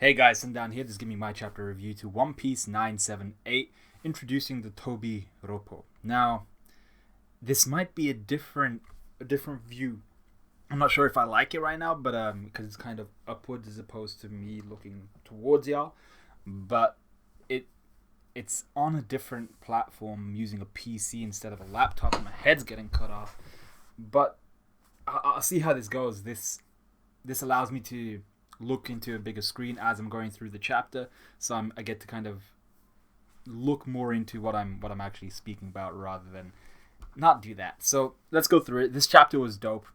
Hey guys, I'm down here. Just give me my chapter review to One Piece 978, introducing the Tobi Roppo. Now, this might be a different view. I'm not sure if I like it right now, but because it's kind of upwards as opposed to me looking towards y'all. But it it's on a different platform using a PC instead of a laptop, and my head's getting cut off. But I'll see how this goes. This allows me to look into a bigger screen as I'm going through the chapter, so I get to kind of look more into what I'm actually speaking about rather than not do that. So let's go through it. This chapter was dope.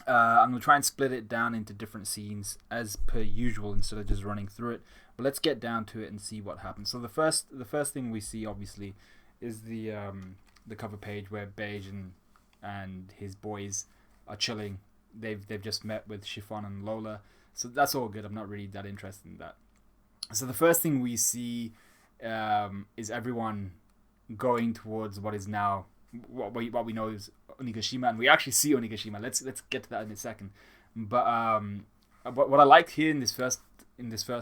I'm gonna try and split it down into different scenes as per usual instead of just running through it. But let's get down to it and see what happens. So the first thing we see obviously is the cover page where Beige and his boys are chilling. They've just met with Chiffon and Lola, so that's all good. I'm not really that interested in that. So the first thing we see is everyone going towards what is now what we know is Onigashima, and we actually see Onigashima. Let's get to that in a second. But what I liked here in this first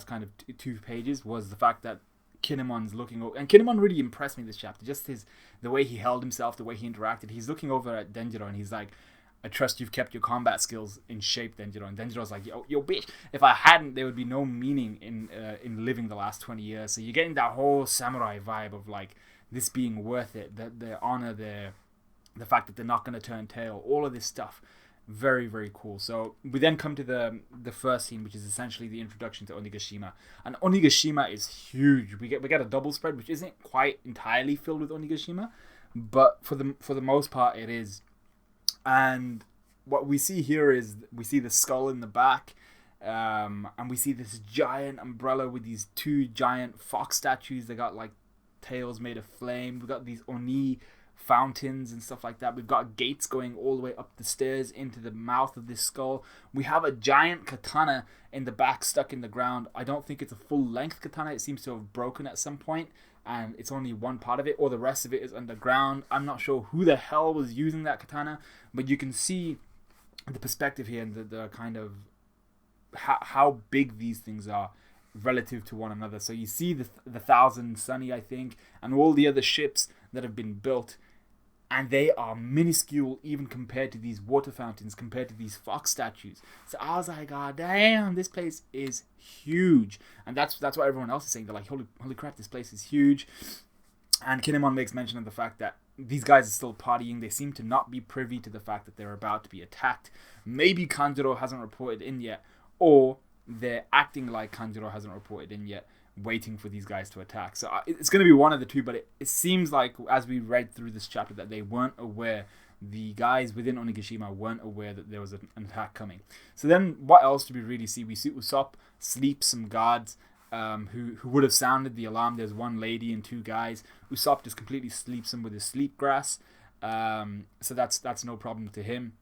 kind of two pages was the fact that Kinemon's looking over, and Kinemon really impressed me this chapter. Just the way he held himself, the way he interacted. He's looking over at Denjiro and he's like, I trust you've kept your combat skills in shape, Denjiro. And Denjiro's like, yo, bitch. If I hadn't, there would be no meaning in living the last 20 years. So you're getting that whole samurai vibe of like this being worth it, the honor, the fact that they're not going to turn tail, all of this stuff. Very, very cool. So we then come to the first scene, which is essentially the introduction to Onigashima. And Onigashima is huge. We get a double spread, which isn't quite entirely filled with Onigashima, but for the most part, it is. And what we see here is we see the skull in the back, and we see this giant umbrella with these two giant fox statues. They got like tails made of flame. We've got these Oni fountains and stuff like that. We've got gates going all the way up the stairs into the mouth of this skull. We have a giant katana in the back stuck in the ground. I don't think it's a full length katana. It seems to have broken at some point, and it's only one part of it, or the rest of it is underground. I'm not sure who the hell was using that katana, but you can see the perspective here and the kind of how big these things are relative to one another. So you see the Thousand Sunny, I think, and all the other ships that have been built, and they are minuscule even compared to these water fountains, compared to these fox statues. So I was like, God damn, this place is huge. And that's what everyone else is saying. They're like, holy crap, this place is huge. And Kinemon makes mention of the fact that these guys are still partying. They seem to not be privy to the fact that they're about to be attacked. Maybe Kanjuro hasn't reported in yet, or they're acting like Kanjuro hasn't reported in yet, waiting for these guys to attack. So it's going to be one of the two, but it seems like as we read through this chapter that they weren't aware, the guys within Onigashima weren't aware that there was an attack coming. So then what else do we really see? We see Usopp sleep some guards who would have sounded the alarm. There's one lady and two guys. Usopp just completely sleeps them with his sleep grass. So that's no problem to him.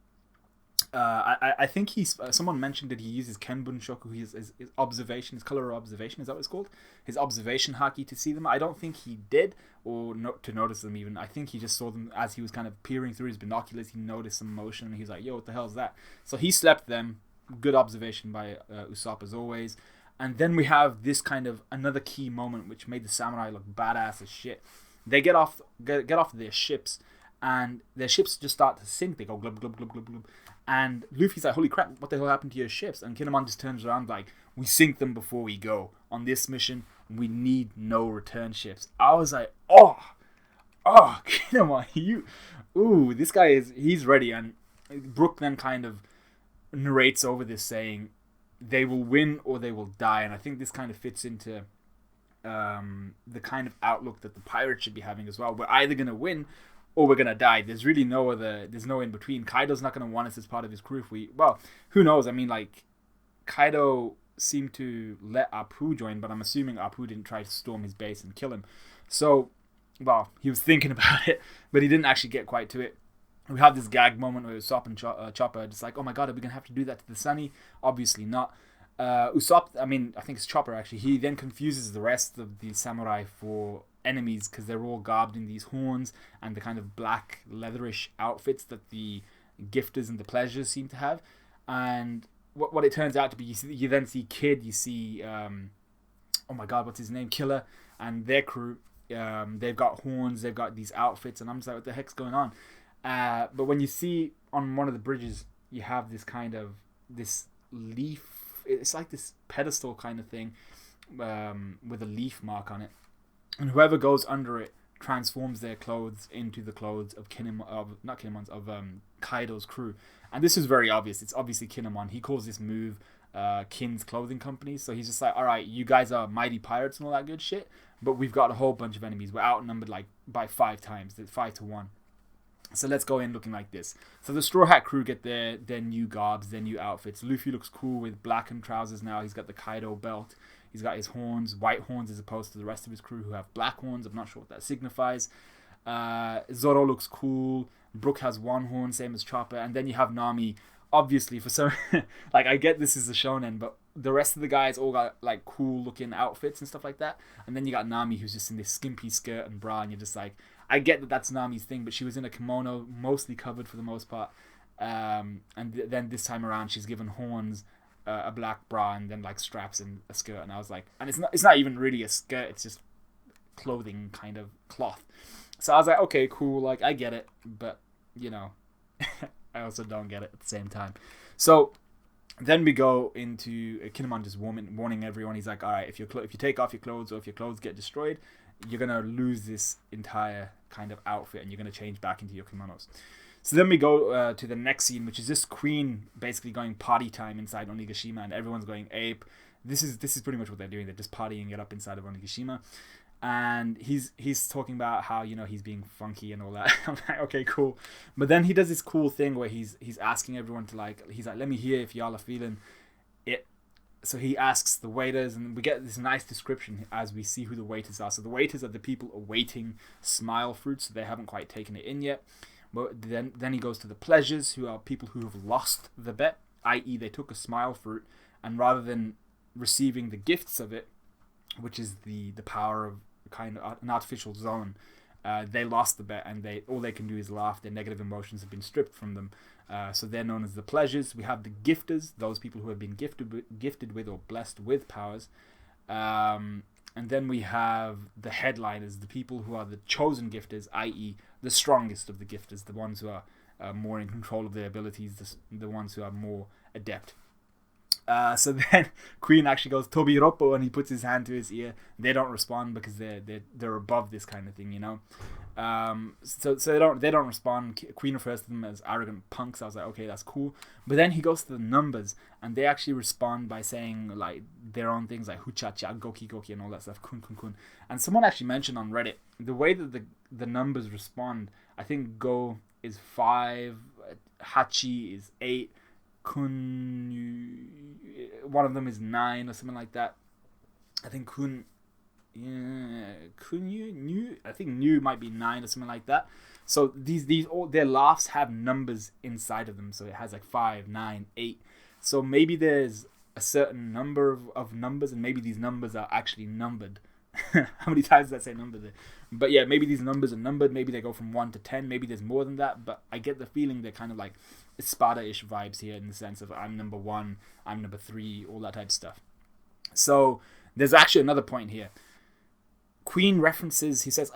I think someone mentioned that he uses Kenbun Shoku, his observation, his color observation, is that what it's called? His observation haki to see them. I don't think he did, or to notice them even. I think he just saw them as he was kind of peering through his binoculars. He noticed some motion and he's like, yo, what the hell is that? So he slept them. Good observation by Usopp as always. And then we have this kind of another key moment which made the samurai look badass as shit. They get off their ships, and their ships just start to sink. They go glub glub glub glub glub. And Luffy's like, holy crap, what the hell happened to your ships? And Kinemon just turns around like, we sink them before we go. On this mission, we need no return ships. I was like, oh, Kinemon, this guy he's ready. And Brook then kind of narrates over this saying, they will win or they will die. And I think this kind of fits into the kind of outlook that the pirates should be having as well. We're either going to win or we're going to die. There's really there's no in between. Kaido's not going to want us as part of his crew well, who knows? I mean, like, Kaido seemed to let Apu join, but I'm assuming Apu didn't try to storm his base and kill him. So, well, he was thinking about it, but he didn't actually get quite to it. We have this gag moment where Usopp and Chopper are just like, oh my god, are we going to have to do that to the Sunny? Obviously not. Usopp, I think it's Chopper actually, he then confuses the rest of the samurai for enemies because they're all garbed in these horns and the kind of black leatherish outfits that the gifters and the pleasures seem to have. And what it turns out to be, you then see Kid, you see oh my god, what's his name, Killer, and their crew. They've got horns, they've got these outfits, and I'm just like, what the heck's going on? But when you see on one of the bridges, you have this kind of this leaf. It's like this pedestal kind of thing with a leaf mark on it, and whoever goes under it transforms their clothes into the clothes of Kaido's crew. And this is very obvious. It's obviously Kinemon. He calls this move Kin's Clothing Company. So he's just like, all right, you guys are mighty pirates and all that good shit, but we've got a whole bunch of enemies. We're outnumbered like by 5 times. 5-1. So let's go in looking like this. So the Straw Hat crew get their new garbs, their new outfits. Luffy looks cool with blackened trousers now. He's got the Kaido belt. He's got his horns, white horns, as opposed to the rest of his crew who have black horns. I'm not sure what that signifies. Zoro looks cool. Brook has one horn, same as Chopper. And then you have Nami. Obviously, for some... like, I get this is a shonen, but the rest of the guys all got, like, cool-looking outfits and stuff like that. And then you got Nami, who's just in this skimpy skirt and bra, and you're just like... I get that that's Nami's thing, but she was in a kimono, mostly covered for the most part. Then this time around, she's given horns, a black bra, and then like straps and a skirt. And I was like, and it's not even really a skirt; it's just clothing, kind of cloth. So I was like, okay, cool, like I get it, but you know, I also don't get it at the same time. So then we go into Kinemon just warning everyone. He's like, all right, if you take off your clothes, or if your clothes get destroyed, you're gonna lose this entire kind of outfit, and you're gonna change back into your kimonos. So then we go to the next scene, which is this Queen basically going party time inside Onigashima, and everyone's going ape. This is pretty much what they're doing. They're just partying it up inside of Onigashima, and he's talking about how, you know, he's being funky and all that. I'm like, okay, cool. But then he does this cool thing where he's asking everyone to he's like, let me hear if y'all are feeling it. So he asks the waiters, and we get this nice description as we see who the waiters are. So the waiters are the people awaiting smile fruit, so they haven't quite taken it in yet. But then he goes to the pleasures, who are people who have lost the bet, i.e. they took a smile fruit, and rather than receiving the gifts of it, which is the power of kind of an artificial zone, they lost the bet, and all they can do is laugh. Their negative emotions have been stripped from them. So they're known as the pleasures. We have the gifters, those people who have been gifted with or blessed with powers. And then we have the headliners, the people who are the chosen gifters, i.e. the strongest of the gifters, the ones who are more in control of their abilities, the ones who are more adept. So then Queen actually goes Tobi Roppo, and he puts his hand to his ear. They don't respond because they're above this kind of thing, you know. So they don't respond. Queen refers to them as arrogant punks. I was like, okay, that's cool. But then he goes to the numbers, and they actually respond by saying like their own things like huchacha, goki goki, and all that stuff, kun kun kun. And someone actually mentioned on Reddit the way that the numbers respond. I think go is 5, hachi is 8, kun, one of them is 9 or something like that. I think kun. Yeah, I think new might be 9 or something like that. So these all their laughs have numbers inside of them. So it has like 5, 9, 8. So maybe there's a certain number of numbers, and maybe these numbers are actually numbered. How many times did I say number there? But yeah, maybe these numbers are numbered. Maybe they go from 1 to 10. Maybe there's more than that. But I get the feeling they're kind of like Sparta-ish vibes here, in the sense of I'm number 1, I'm number 3, all that type of stuff. So there's actually another point here. Queen references, he says,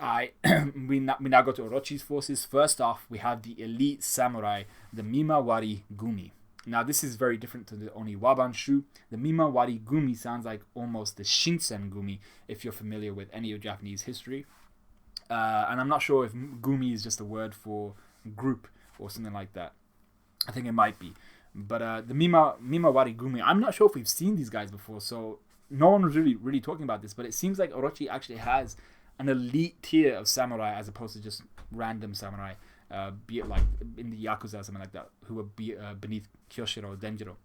we now go to Orochi's forces. First off, we have the elite samurai, the Mimawari Gumi. Now, this is very different to the Oniwabanshu. The Mimawari Gumi sounds like almost the Shinsen Gumi, if you're familiar with any of Japanese history. And I'm not sure if Gumi is just a word for group or something like that. I think it might be. But the Mimawari Gumi, I'm not sure if we've seen these guys before, so no one was really talking about this, but it seems like Orochi actually has an elite tier of samurai as opposed to just random samurai, be it like in the Yakuza or something like that, who would be beneath Kyoshiro or Denjiro.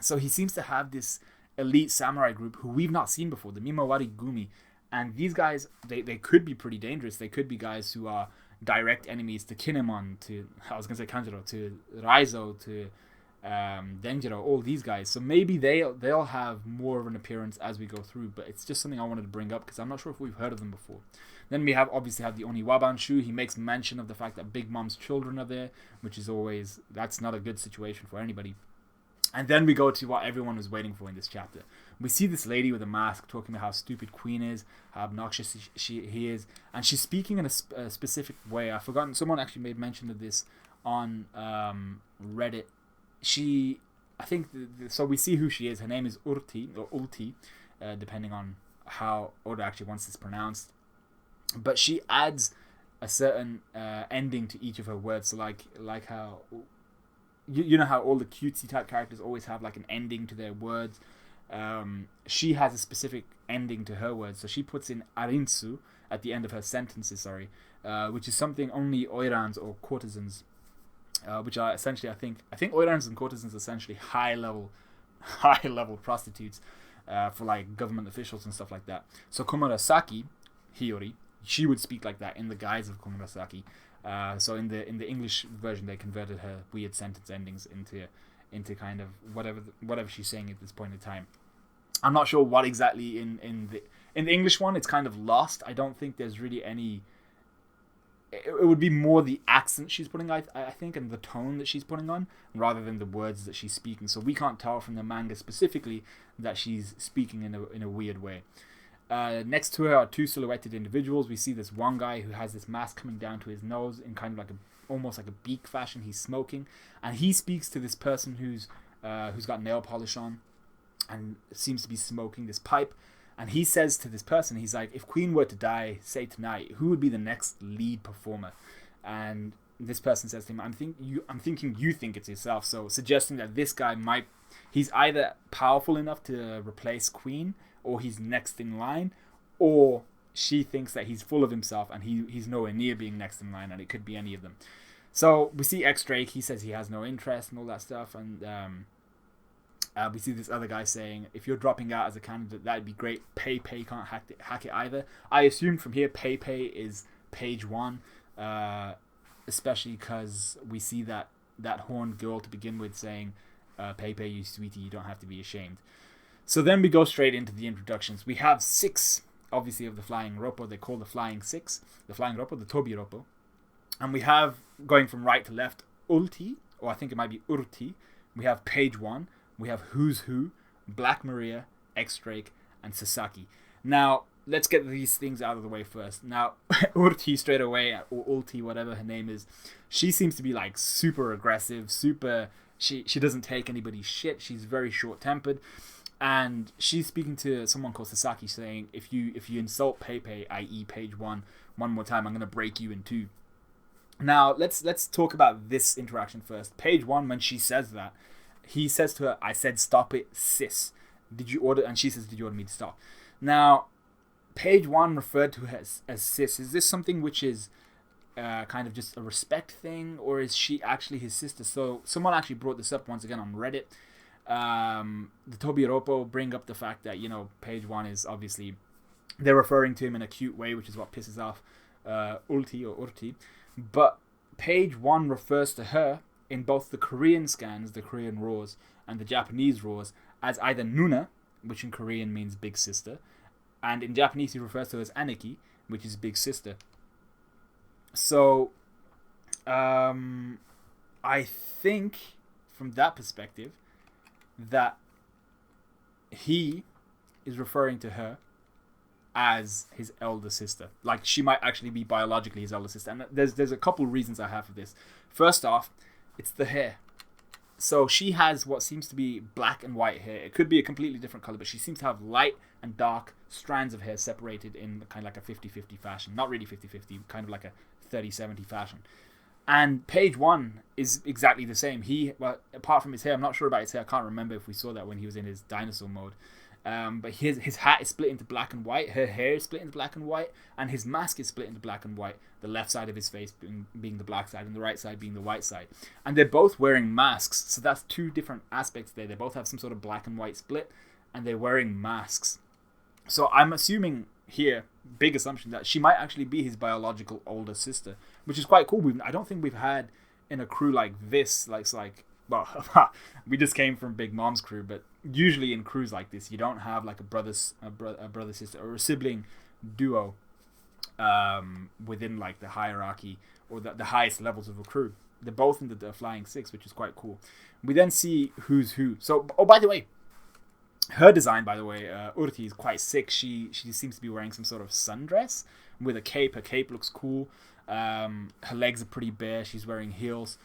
So he seems to have this elite samurai group who we've not seen before, the Mimawari Gumi. And these guys, they could be pretty dangerous. They could be guys who are direct enemies to Kinemon, to Kanjuro, to Raizo, to Denjiro, all these guys. So maybe they'll have more of an appearance as we go through, but it's just something I wanted to bring up because I'm not sure if we've heard of them before. Then we obviously have the Oniwabanshu. He makes mention of the fact that Big Mom's children are there, which is always, that's not a good situation for anybody. And then we go to what everyone was waiting for in this chapter. We see this lady with a mask talking about how stupid Queen is, how obnoxious he is, and she's speaking in a specific way. I've forgotten. Someone actually made mention of this on Reddit. I think, so we see who she is. Her name is Urti, or Ulti, depending on how Oda actually wants this pronounced. But she adds a certain ending to each of her words. So like how... You know how all the cutesy type characters always have like an ending to their words. She has a specific ending to her words. So she puts in arinsu at the end of her sentences, which is something only oirans or courtesans, which are essentially, I think oirans and courtesans are essentially high level prostitutes for like government officials and stuff like that. So Komurasaki Hiyori, she would speak like that in the guise of Komurasaki. So in the English version, they converted her weird sentence endings into kind of whatever she's saying at this point in time. I'm not sure what exactly in the English one. It's kind of lost. I don't think there's really any. It would be more the accent she's putting, I think, and the tone that she's putting on, rather than the words that she's speaking. So we can't tell from the manga specifically that she's speaking in a weird way. Next to her are two silhouetted individuals. We see this one guy who has this mask coming down to his nose in kind of like almost like a beak fashion. He's smoking, and he speaks to this person who's got nail polish on and seems to be smoking this pipe. And he says to this person, he's like, if Queen were to die, say tonight, who would be the next lead performer? And this person says to him, I'm thinking you think it's yourself. So suggesting that this guy he's either powerful enough to replace Queen, or he's next in line, or she thinks that he's full of himself and he's nowhere near being next in line, and it could be any of them. So we see X-Drake, he says he has no interest and all that stuff, and we see this other guy saying, if you're dropping out as a candidate, that'd be great. Pei can't hack it either. I assume from here Pei is page 1, especially because we see that horned girl to begin with saying, Pei, you sweetie, you don't have to be ashamed. So then we go straight into the introductions. We have 6, obviously, of the Flying Roppo. They call the Flying 6, the Flying Roppo, the Tobi Roppo. And we have, going from right to left, Ulti, or I think it might be Urti. We have page 1. We have Who's Who, Black Maria, X-Drake, and Sasaki. Now, let's get these things out of the way first. Now, Urti straight away, or Ulti, whatever her name is, she seems to be like super aggressive, she doesn't take anybody's shit. She's very short-tempered. And she's speaking to someone called Sasaki, saying, if you insult Pei, i.e. page 1, one more time, I'm going to break you in 2. Now, let's talk about this interaction first. Page 1, when she says that, he says to her, I said stop it, sis. Did you order? And she says, did you order me to stop? Now, page 1 referred to her as sis. Is this something which is kind of just a respect thing, or is she actually his sister? So someone actually brought this up once again on Reddit. The Tobi Roppo bring up the fact that, page 1 is obviously, they're referring to him in a cute way, which is what pisses off Ulti or Urti. But page 1 refers to her in both the Korean scans, the Korean roars, and the Japanese roars as either Nuna, which in Korean means big sister, and in Japanese he refers to her as Aniki, which is big sister. So I think from that perspective that he is referring to her as his elder sister. Like, she might actually be biologically his elder sister. And there's a couple reasons I have for this. First off, it's the hair. So she has what seems to be black and white hair. It could be a completely different color, but she seems to have light and dark strands of hair separated in kind of like a 50-50 fashion. Not really 50-50, kind of like a 30-70 fashion. And page 1 is exactly the same. Well, apart from his hair, I'm not sure about his hair. I can't remember if we saw that when he was in his dinosaur mode. But his hat is split into black and white. Her hair is split into black and white. And his mask is split into black and white. The left side of his face being the black side and the right side being the white side. And they're both wearing masks. So that's 2 different aspects there. They both have some sort of black and white split. And they're wearing masks. So I'm assuming here, big assumption, that she might actually be his biological older sister, which is quite cool. I don't think we've had in a crew like this, well, we just came from Big Mom's crew, but usually in crews like this, you don't have like a brother sister or a sibling duo within like the hierarchy or the highest levels of a crew. they're both in the Flying Six, which is quite cool. We then see Who's Who. So, oh, by the way, her design, by the way, Urti is quite sick. She seems to be wearing some sort of sundress with a cape. Her cape looks cool. Her legs are pretty bare. She's wearing heels.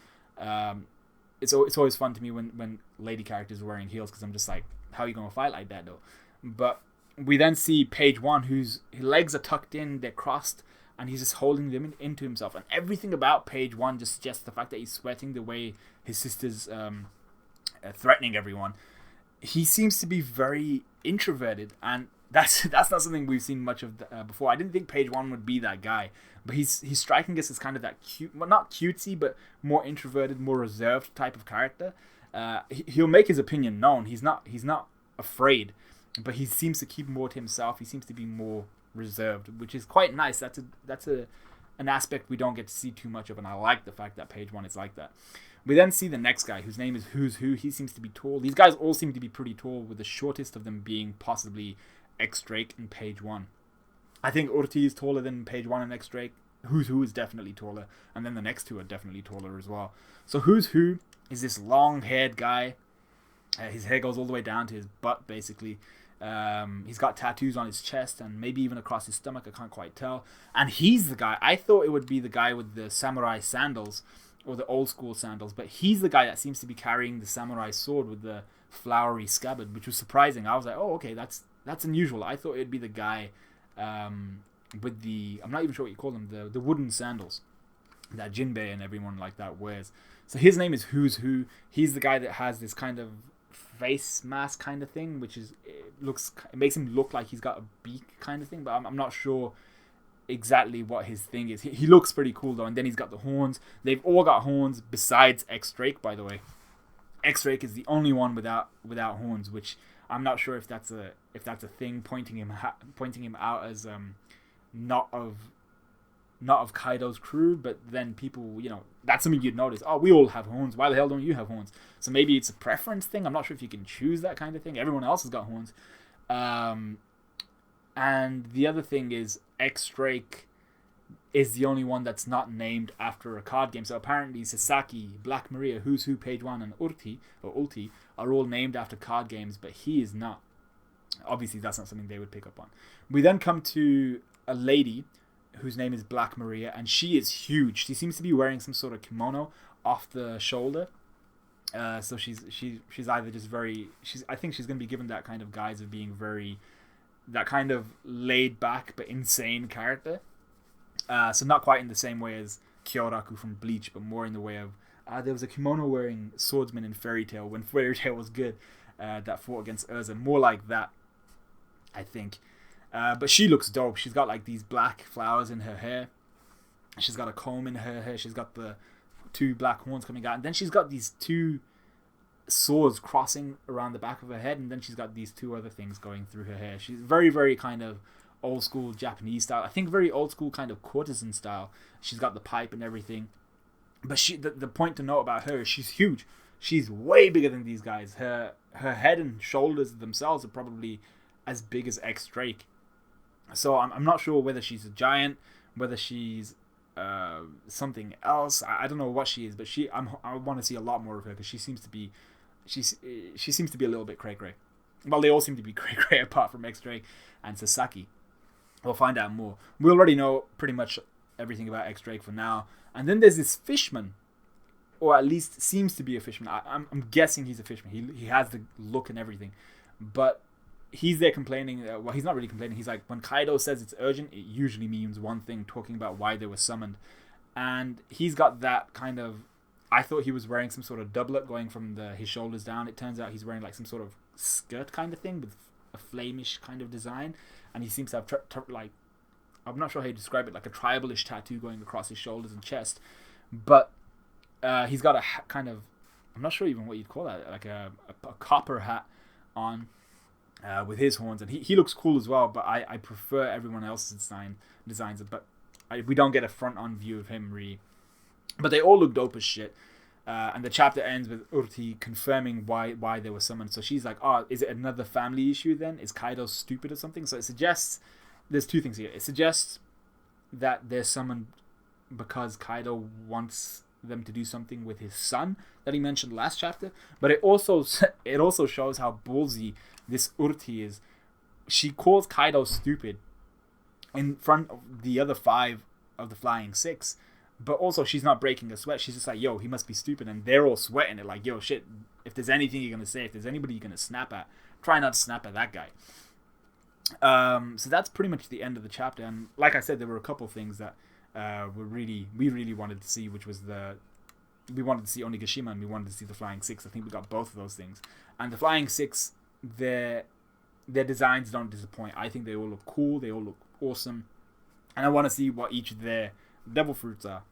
It's always fun to me when lady characters are wearing heels, because I'm just like, how are you going to fight like that though? But we then see Page One, whose legs are tucked in, they're crossed, and he's just holding them into himself. And everything about Page One just suggests the fact that he's sweating, the way his sister's threatening everyone. He seems to be very introverted, and that's not something we've seen much of before. I didn't think Page One would be that guy, but he's striking us as kind of that cute, well, not cutesy, but more introverted, more reserved type of character. He'll make his opinion known. He's not afraid, but he seems to keep more to himself. He seems to be more reserved, which is quite nice. That's an aspect we don't get to see too much of, and I like the fact that Page One is like that. We then see the next guy, whose name is Who's Who. He seems to be tall. These guys all seem to be pretty tall, with the shortest of them being possibly X-Drake and Page One. I think Urti is taller than Page One and X-Drake. Who's Who is definitely taller, and then the next two are definitely taller as well. So Who's Who is this long-haired guy. His hair goes all the way down to his butt, basically. He's got tattoos on his chest and maybe even across his stomach. I can't quite tell. And he's the guy. I thought it would be the guy with the samurai sandals, or the old school sandals, but he's the guy that seems to be carrying the samurai sword with the flowery scabbard, which was surprising. I was like, oh, okay, that's unusual. I thought it'd be the guy with the, I'm not even sure what you call them, the wooden sandals that Jinbei and everyone like that wears. So his name is Who's Who. He's the guy that has this kind of face mask kind of thing, which is, it makes him look like he's got a beak kind of thing, but I'm not sure exactly what his thing is. He looks pretty cool though, and then he's got the horns. They've all got horns besides X-Drake, by the way. X-Drake is the only one without horns, which I'm not sure if that's a thing, pointing him out as not of Kaido's crew, but then people, that's something you'd notice. Oh, we all have horns. Why the hell don't you have horns? So maybe it's a preference thing. I'm not sure if you can choose that kind of thing. Everyone else has got horns. And the other thing is X-Drake is the only one that's not named after a card game. So apparently Sasaki, Black Maria, Who's Who, Page One, and Ulti are all named after card games, but he is not. Obviously, that's not something they would pick up on. We then come to a lady whose name is Black Maria, and she is huge. She seems to be wearing some sort of kimono off the shoulder. So she's either just very... I think she's going to be given that kind of guise of being very... that kind of laid back but insane character. So not quite in the same way as Kyoraku from Bleach, but more in the way of there was a kimono wearing swordsman in Fairy Tail when Fairy Tail was good, that fought against Urza. More like that, I think. But she looks dope. She's got like these black flowers in her hair. She's got a comb in her hair. She's got the two black horns coming out, and then she's got these two swords crossing around the back of her head, and then she's got these two other things going through her hair. She's very, very kind of old school Japanese style. I think very old school kind of courtesan style. She's got the pipe and everything. But the point to note about her is she's huge. She's way bigger than these guys. Her head and shoulders themselves are probably as big as X-Drake. So I'm not sure whether she's a giant, whether she's something else. I don't know what she is, but I want to see a lot more of her, because she seems to be a little bit cray-cray. Well, they all seem to be cray-cray apart from X-Drake and Sasaki. We'll find out more. We already know pretty much everything about X-Drake for now. And then there's this fishman, or at least seems to be a fishman. I'm guessing he's a fishman. He has the look and everything. But he's there complaining. Well, he's not really complaining. He's like, when Kaido says it's urgent, it usually means one thing, talking about why they were summoned. And he's got that kind of... I thought he was wearing some sort of doublet going from his shoulders down. It turns out he's wearing like some sort of skirt kind of thing with a flamish kind of design. And he seems to have like... I'm not sure how you describe it, like a tribal-ish tattoo going across his shoulders and chest. But he's got a kind of... I'm not sure even what you'd call that. Like a copper hat on with his horns. And he looks cool as well, but I prefer everyone else's designs. But we don't get a front-on view of him, really. But they all look dope as shit. And the chapter ends with Urti confirming why they were summoned. So she's like, oh, is it another family issue then? Is Kaido stupid or something? So it suggests... There's two things here. It suggests that they're summoned because Kaido wants them to do something with his son that he mentioned last chapter. But it also shows how ballsy this Urti is. She calls Kaido stupid in front of the other 5 of the Flying Six, but also she's not breaking a sweat. She's just like, yo, he must be stupid, and they're all sweating it like, yo, shit, if there's anything you're gonna say, if there's anybody you're gonna snap at, try not to snap at that guy. So that's pretty much the end of the chapter, and like I said, there were a couple things that we really wanted to see, which was we wanted to see Onigashima and we wanted to see the Flying Six. I think we got both of those things, and the Flying Six, their designs don't disappoint. I think they all look cool, they all look awesome, and I want to see what each of their devil fruits are.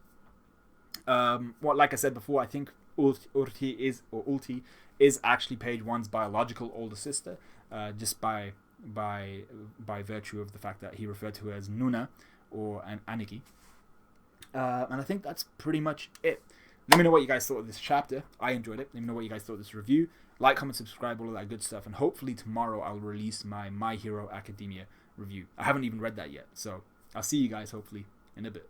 Like I said before, I think Ulti is actually Page One's biological older sister, just by virtue of the fact that he referred to her as Nuna or an Aniki. And I think that's pretty much it. Let me know what you guys thought of this chapter. I enjoyed it. Let me know what you guys thought of this review. Like, comment, subscribe, all of that good stuff. And hopefully tomorrow I'll release my My Hero Academia review. I haven't even read that yet. So I'll see you guys hopefully in a bit.